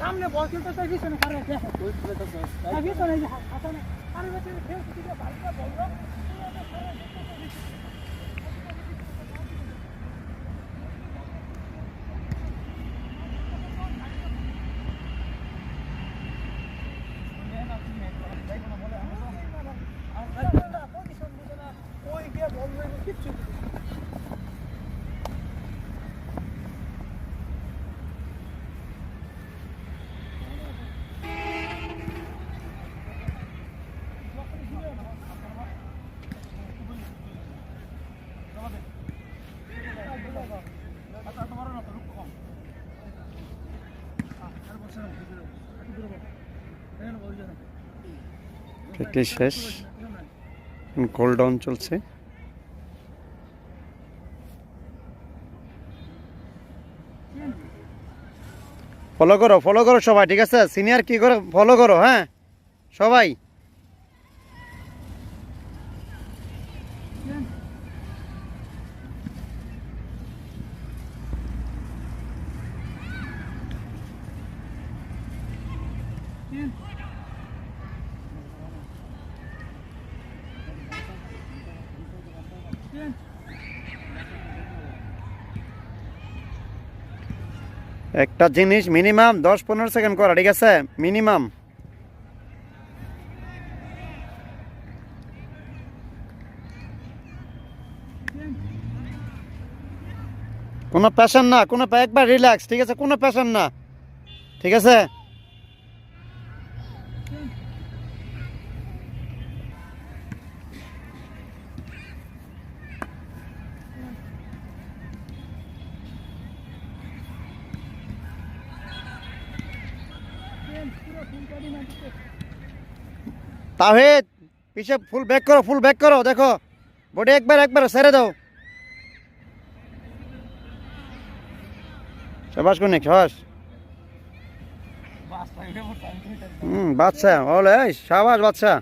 সামনে বল কিন্তু তার পিছনে কারে দেখো ওই পুরো তো তার পিছনে যে হাসানে আরে বেশি খেলতে দিলে ভালো বললো ওই গিয়ে বললো কিছু প্র্যাকটিস শেষ, গোল ডাউন চলছে। ফলো করো সবাই, ঠিক আছে? সিনিয়র কি করে ফলো করো, হ্যাঁ সবাই। একটা জিনিস মিনিমাম 10-15 সেকেন্ড করা, ঠিক আছে? মিনিমাম। কোনো প্রেশার না, একবার রিল্যাক্স, ঠিক আছে? কোনো প্রেশার না, ঠিক আছে? তাহিদ পিছে ফুল ব্যাক করো, দেখো বডি একবার ছেড়ে দাও। শাবাশ কোনিক, শাবাশ। বাচ্চা বলে শাবাশ বাচ্চা।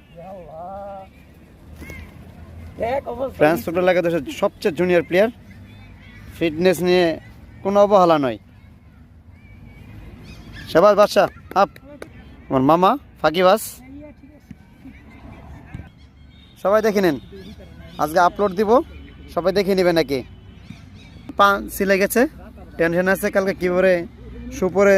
ফ্রান্স ফুটবল লাগে দেশের সবচেয়ে জুনিয়র প্লেয়ার, ফিটনেস নিয়ে কোনো অবহেলা নয়। শাবাশ বাচ্চা, আপ। আমার মামা ফাকিবাস, সবাই দেখে নিন, আজকে আপলোড দিব, সবাই দেখে নেবে নাকি। পা ছিলে গেছে, টেনশন আছে কালকে কীভাবে সুপরে